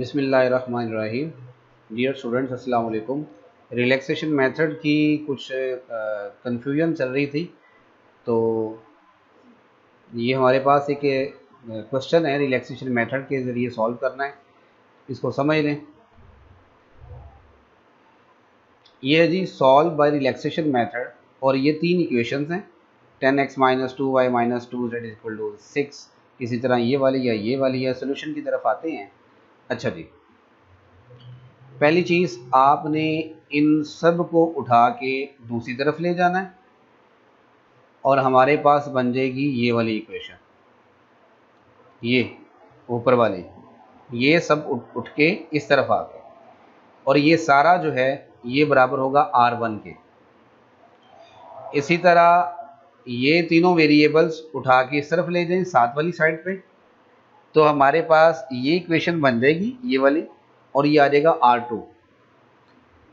बिस्मिल्लाहिर्रहमानिर्रहीम। Dear students, अस्सलाम वालेकुम। रिलैक्सेशन मेथड की कुछ कन्फ्यूजन चल रही थी, तो ये हमारे पास एक क्वेश्चन है, रिलैक्सेशन मेथड के ज़रिए सॉल्व करना है। इसको समझ लें। ये है जी सॉल्व बाय रिलैक्सेशन मेथड, और ये तीन इक्वेशंस हैं, 10x - 2y - 2z = 6। इसी तरह ये वाली या ये वाली है। सोल्यूशन की तरफ आते हैं। अच्छा जी, पहली चीज़ आपने इन सब को उठा के दूसरी तरफ ले जाना है और हमारे पास बन जाएगी ये वाली इक्वेशन। ये ऊपर वाली, ये सब उठ के इस तरफ आ गए, और ये सारा जो है ये बराबर होगा R1 के। इसी तरह ये तीनों वेरिएबल्स उठा के इस तरफ ले जाएं साथ वाली साइड पे, तो हमारे पास ये इक्वेशन बन जाएगी ये वाली, और ये आ जाएगा R2।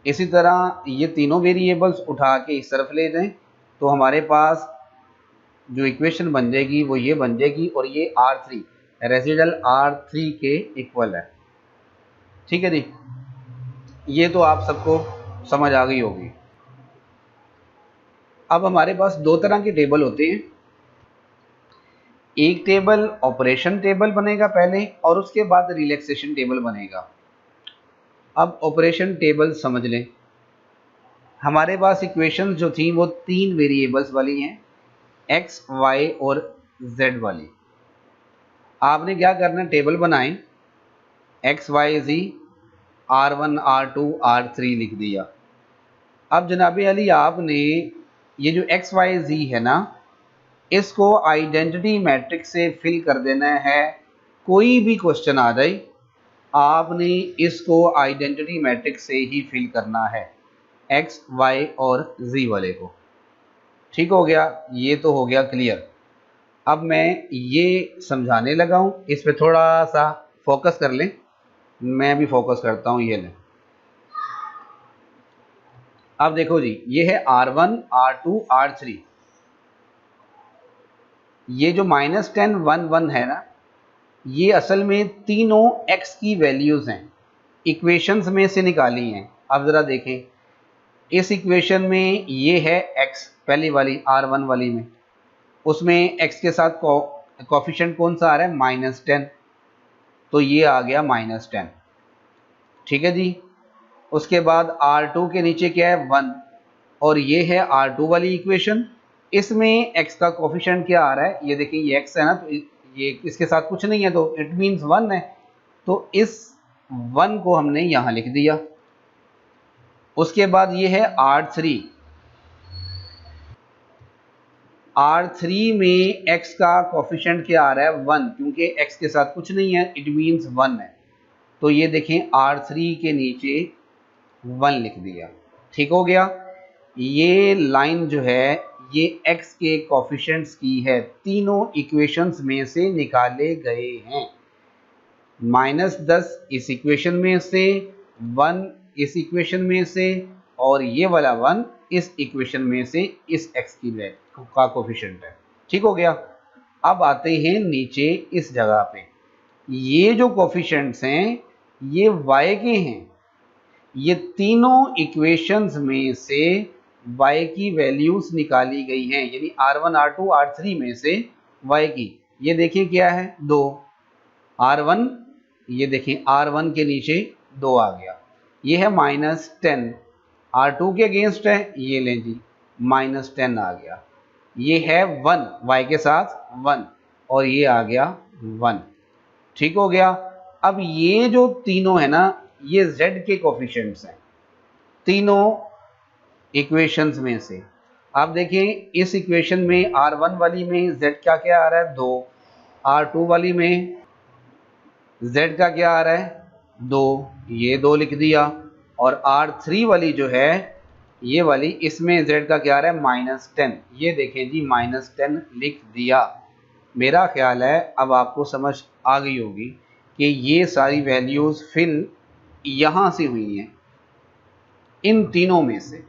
इसी तरह ये तीनों वेरिएबल्स उठा के इस तरफ ले जाएं, तो हमारे पास जो इक्वेशन बन जाएगी वो ये बन जाएगी, और ये R3 रेसिडल R3 के इक्वल है। ठीक है जी, ये तो आप सबको समझ आ गई होगी। अब हमारे पास दो तरह के टेबल होते हैं। एक टेबल ऑपरेशन टेबल बनेगा पहले, और उसके बाद रिलैक्सेशन टेबल बनेगा। अब ऑपरेशन टेबल समझ लें। हमारे पास इक्वेशन जो थी वो तीन वेरिएबल्स वाली हैं, x, y और z वाली। आपने क्या करना, टेबल बनाएं, x, y, z, R1, R2, R3 लिख दिया। अब जनाबे अली आपने ये जो x, y, z है ना, इसको आइडेंटिटी मैट्रिक्स से फिल कर देना है। कोई भी क्वेश्चन आ जाए, आपने इसको आइडेंटिटी मैट्रिक्स से ही फिल करना है, x, y और z वाले को। ठीक हो गया, ये तो हो गया क्लियर। अब मैं ये समझाने लगा हूँ, इस पे थोड़ा सा फोकस कर लें। मैं भी फोकस करता हूँ, ये लें। अब देखो जी, ये है R1, R2, R3। ये जो -10, 1, 1 है ना, ये असल में तीनों x की वैल्यूज़ हैं, इक्वेशंस में से निकाली हैं। अब ज़रा देखें, इस इक्वेशन में ये है x, पहली वाली R1 वाली में, उसमें x के साथ कोफिशिएंट कौन सा आ रहा है, -10, तो ये आ गया -10। ठीक है जी। उसके बाद R2 के नीचे क्या है, 1, और ये है R2 वाली इक्वेशन। इसमें x का कोफिशिएंट क्या आ रहा है, ये देखिए, ये x है ना, तो ये इसके साथ कुछ नहीं है, तो इट मीन्स 1 है, तो इस 1 को हमने यहाँ लिख दिया। उसके बाद ये है R3। R3 में x का कोफिशिएंट क्या आ रहा है, 1, क्योंकि x के साथ कुछ नहीं है, इट मीन्स 1 है, तो ये देखें R3 के नीचे 1 लिख दिया। ठीक हो गया। ये लाइन जो है ये x के कोफिशिएंट्स की है, तीनों इक्वेशंस में से निकाले गए हैं। -10 इस इक्वेशन में से, 1 इस इक्वेशन में से, और ये वाला 1 इस इक्वेशन में से, इस x की का कोफिशिएंट है। ठीक हो गया। अब आते हैं नीचे इस जगह पे, ये जो कोफिशिएंट्स हैं ये y के हैं। ये तीनों इक्वेशंस में से y की वैल्यूज निकाली गई हैं, यानी R1, R2, R3 में से y की। ये देखिए क्या है, 2, R1, ये देखें R1 के नीचे 2 आ गया। ये है -10, R2 के अगेंस्ट है, ये लें जी, -10 आ गया। ये है 1, y के साथ 1, और ये आ गया 1। ठीक हो गया। अब ये जो तीनों है ना, ये z के कोफिशिएंट्स हैं तीनों इक्वेशंस में से। आप देखें, इस इक्वेशन में R1 वाली में z का क्या आ रहा है, 2, R2 वाली में z का क्या आ रहा है, 2, ये 2 लिख दिया, और R3 वाली जो है ये वाली, इसमें z का क्या आ रहा है, -10, ये देखें जी, -10 लिख दिया। मेरा ख्याल है अब आपको समझ आ गई होगी कि ये सारी वैल्यूज़ फिल यहाँ से हुई हैं, इन तीनों में से।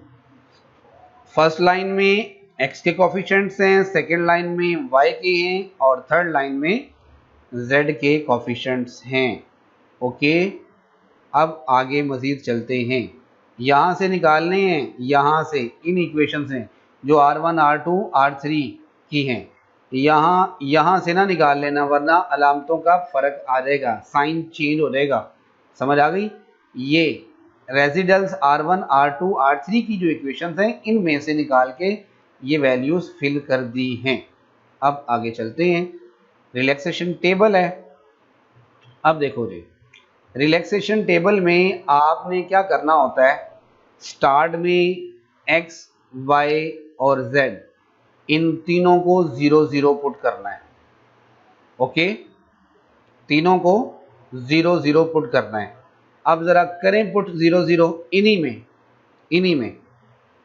फर्स्ट लाइन में x के कोफिशिएंट्स हैं, सेकेंड लाइन में y के हैं, और थर्ड लाइन में z के कोफिशिएंट्स हैं। ओके, अब आगे मज़ीद चलते हैं, यहाँ से निकालने हैं, यहाँ से इन इक्वेशन से जो R1 R2 R3 की हैं, यहाँ से ना निकाल लेना, वरना अलामतों का फ़र्क आ जाएगा, साइन चेंज हो जाएगा। समझ आ गई? ये रेजिडल्स R1 R2 R3 की जो इक्वेशंस हैं, इनमें से निकाल के ये वैल्यूज़ फिल कर दी हैं। अब आगे चलते हैं, रिलैक्सेशन टेबल है। अब देखो जी, रिलैक्सेशन टेबल में आपने क्या करना होता है, स्टार्ट में x, y और z इन तीनों को 0 0 पुट करना है। ओके, तीनों को 0 0 पुट करना है। अब ज़रा करें पुट 0 0 इन्हीं में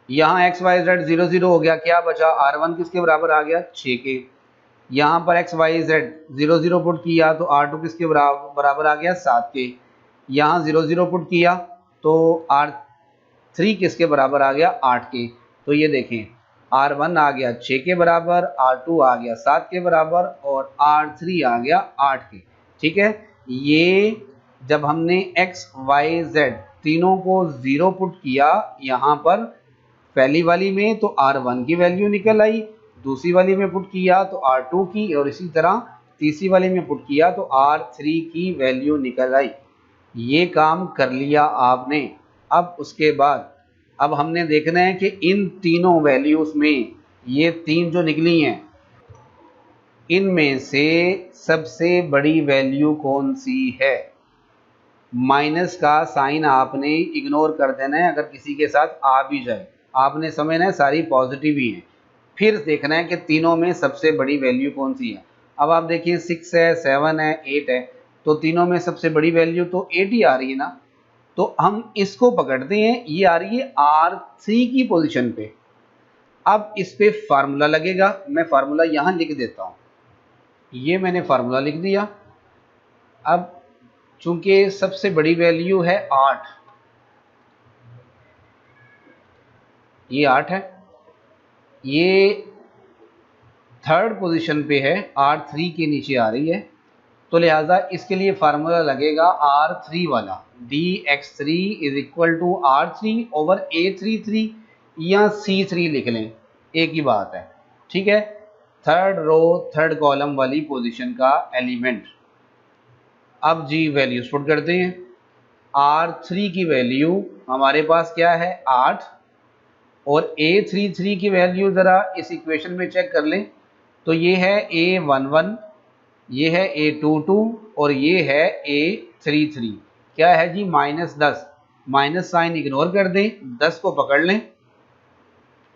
यहाँ x y z 0 0 हो गया, क्या बचा, R1 किसके बराबर आ गया, 6 के। यहाँ पर x y z 0 0 पुट किया तो R2 किसके बराबर आ गया, 7 के। यहाँ 0 0 पुट किया तो R3 किसके बराबर आ गया, 8 के। तो ये देखें, R1 आ गया 6 के बराबर, R2 आ गया 7 के बराबर और R3 आ गया 8 के। ठीक है, ये जब हमने x y z तीनों को 0 पुट किया यहाँ पर पहली वाली में, तो R1 की वैल्यू निकल आई, दूसरी वाली में पुट किया तो R2 की, और इसी तरह तीसरी वाली में पुट किया तो R3 की वैल्यू निकल आई। ये काम कर लिया आपने। अब उसके बाद अब हमने देखना है कि इन तीनों वैल्यूज में ये तीन जो निकली हैं, इनमें से सबसे बड़ी वैल्यू कौन सी है। माइनस का साइन आपने इग्नोर कर देना है, अगर किसी के साथ आ भी जाए आपने समझना है सारी पॉजिटिव ही हैं। फिर देखना है कि तीनों में सबसे बड़ी वैल्यू कौन सी है। अब आप देखिए 6 है, 7 है, 8 है, तो तीनों में सबसे बड़ी वैल्यू तो 8 ही आ रही है ना। तो हम इसको पकड़ते हैं, ये आ रही है R3 की पोजीशन पे। अब इस पे फार्मूला लगेगा, मैं फार्मूला यहाँ लिख देता हूँ, ये मैंने फार्मूला लिख दिया। अब चूंकि सबसे बड़ी वैल्यू है 8, ये 8 है, ये थर्ड पोजीशन पे है, R3 के नीचे आ रही है, तो लिहाजा इसके लिए फार्मूला लगेगा R3 वाला, dx3 is equal to R3 over A33 या C3 लिख लें, एक ही बात है। ठीक है, थर्ड रो थर्ड कॉलम वाली पोजीशन का एलिमेंट। अब जी वैल्यूज पुट करते हैं। R3 की वैल्यू हमारे पास क्या है, 8, और A33 की वैल्यू ज़रा इस इक्वेशन में चेक कर लें, तो ये है A11, ये है A22 और ये है A33। क्या है जी, -10, माइनस साइन इग्नोर कर दें, 10 को पकड़ लें,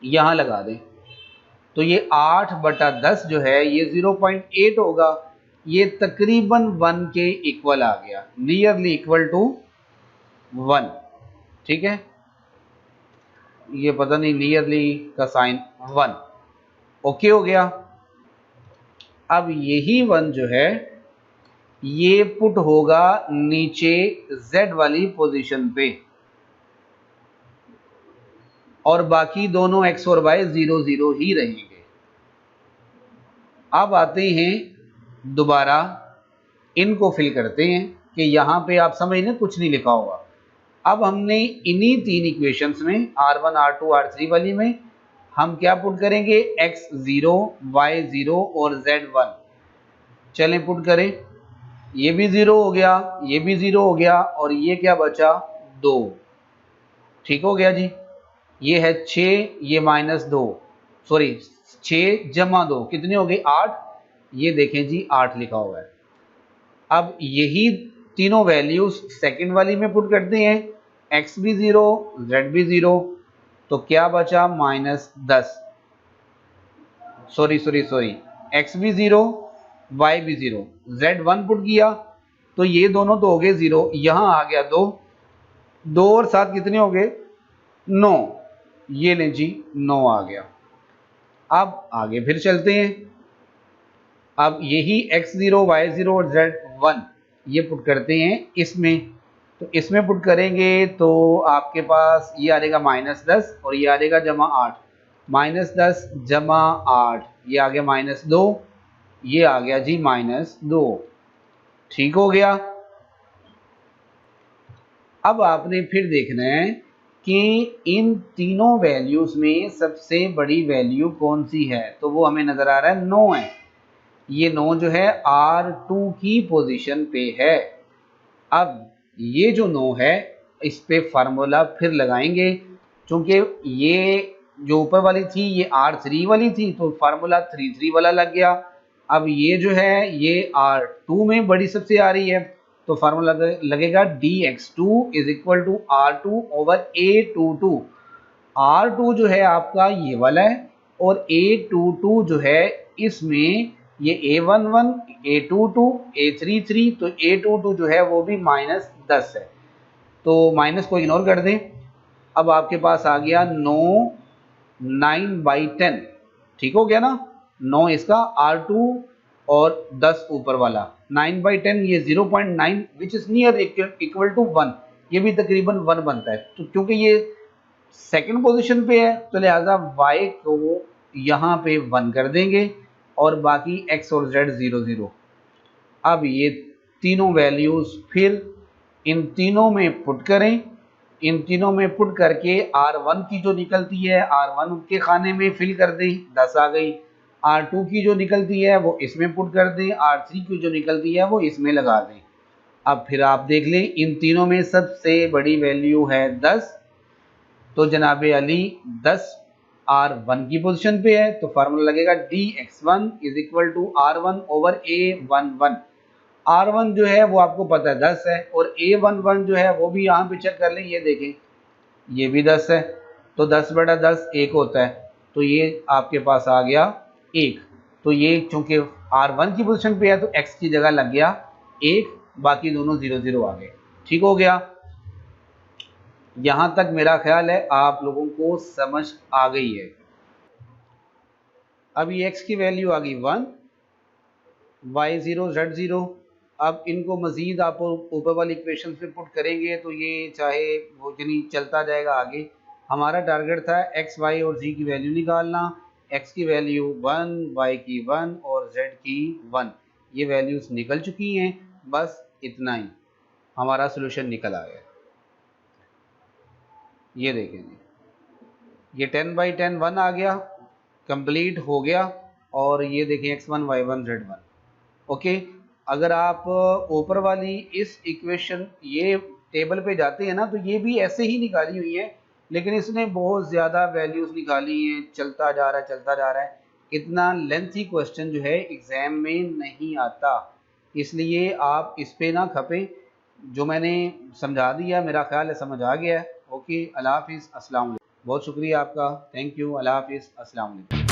यहाँ लगा दें, तो ये 8/10 जो है ये 0.8 होगा, ये तकरीबन 1 के इक्वल आ गया, नियरली इक्वल टू 1। ठीक है, ये पता नहीं नियरली का साइन 1 ओके हो गया। अब यही 1 जो है ये पुट होगा नीचे Z वाली पोजीशन पे, और बाकी दोनों x और y 0 0 ही रहेंगे। अब आते हैं दोबारा, इनको फिल करते हैं कि यहाँ पे आप समझ कुछ नहीं लिखा होगा। अब हमने इन्हीं तीन इक्वेशंस में R1 R2 R3 वाली में हम क्या पुट करेंगे, x0 y0 और z1। चलें पुट करें, ये भी 0 हो गया, ये भी 0 हो गया, और ये क्या बचा, 2। ठीक हो गया जी, ये है 6, ये -2, सॉरी 6 जमा 2 कितने हो गए, 8। ये देखें जी 8 लिखा हुआ है। अब यही तीनों वैल्यूज सेकंड वाली में पुट करते हैं, x भी 0 z भी 0, तो क्या बचा, -10, सॉरी x भी 0 y भी 0, z1 पुट किया तो ये दोनों तो हो गए 0, यहाँ आ गया 2, 2 और 7 कितने हो गए, 9, ये लें जी 9 आ गया। अब आगे फिर चलते हैं, अब यही x0 y0 और z1 ये पुट करते हैं इसमें, तो इसमें पुट करेंगे तो आपके पास ये आ जाएगा -10 और ये आ जाएगा +8, -10 जमा 8, ये आ गया -2, ये आ गया जी -2। ठीक हो गया। अब आपने फिर देखना है कि इन तीनों वैल्यूज में सबसे बड़ी वैल्यू कौन सी है, तो वो हमें नजर आ रहा है 9 है। ये 9 जो है R2 की पोजीशन पे है। अब ये जो 9 है इस पे फार्मूला फिर लगाएंगे, क्योंकि ये जो ऊपर वाली थी ये R3 वाली थी तो फार्मूला 3 वाला लग गया। अब ये जो है ये R2 में बड़ी सबसे आ रही है तो फार्मूला लगेगा dx2 is equal to R2 over A22। R2 जो है आपका ये वाला है और A22 जो है इसमें ये A11, A22, A33, तो A22 जो है वो भी -10 है, तो माइनस को इग्नोर कर दें। अब आपके पास आ गया 9/10, ठीक हो गया ना। 9 इसका R2 और 10 ऊपर वाला 9/10, ये 0.9 which is near equal to 1, ये भी तकरीबन 1 बनता है। तो क्योंकि ये सेकंड पोजीशन पे है तो लिहाजा y को यहाँ पे 1 कर देंगे और बाकी x और z 0 अब ये तीनों वैल्यूज फिर इन तीनों में पुट करें, इन तीनों में पुट करके R1 की जो निकलती है R1 के खाने में फिल कर दें, 10 आ गई। R2 की जो निकलती है वो इसमें पुट कर दें, R3 की जो निकलती है वो इसमें लगा दें। अब फिर आप देख लें इन तीनों में सबसे बड़ी वैल्यू है 10, तो जनाब अली 10 R1 की पोजीशन पे है तो फार्मूला लगेगा dx1 is equal to R1 over A11। R1 जो है वो आपको पता है 10 है और A11 जो है वो भी यहाँ पे चेक कर लें, ये देखें ये भी 10 है, तो 10/10 1 होता है, तो ये आपके पास आ गया 1। तो ये चूंकि R1 की पोजीशन पे है तो x की जगह लग गया 1, बाकी दोनों 0 आ गए। ठीक हो गया, यहां तक मेरा ख्याल है आप लोगों को समझ आ गई है। अब ये x की वैल्यू आ गई 1, y0 z0। अब इनको मजीद आप ऊपर वाली इक्वेशन पे पुट करेंगे तो ये चाहे वो जनी चलता जाएगा आगे। हमारा टारगेट था x, y और z की वैल्यू निकालना। x की वैल्यू 1, y की 1 और z की 1, ये वैल्यूज निकल चुकी हैं। बस इतना ही हमारा सोल्यूशन निकल आ गया। ये देखें ये 10/10 1 आ गया, कंप्लीट हो गया। और ये देखें x1 y1 z1। ओके, अगर आप ऊपर वाली इस इक्वेशन ये टेबल पे जाते हैं ना तो ये भी ऐसे ही निकाली हुई है, लेकिन इसने बहुत ज़्यादा वैल्यूज निकाली हैं, चलता जा रहा है। इतना लेंथी क्वेश्चन जो है एग्ज़ाम में नहीं आता, इसलिए आप इस पे ना खपें। जो मैंने समझा दिया मेरा ख्याल है समझ आ गया है। ओके, अल्लाह हाफिज़, अस्सलाम वालेकुम। बहुत शुक्रिया आपका, थैंक यू, अल्लाह हाफिज़, अस्सलाम वालेकुम।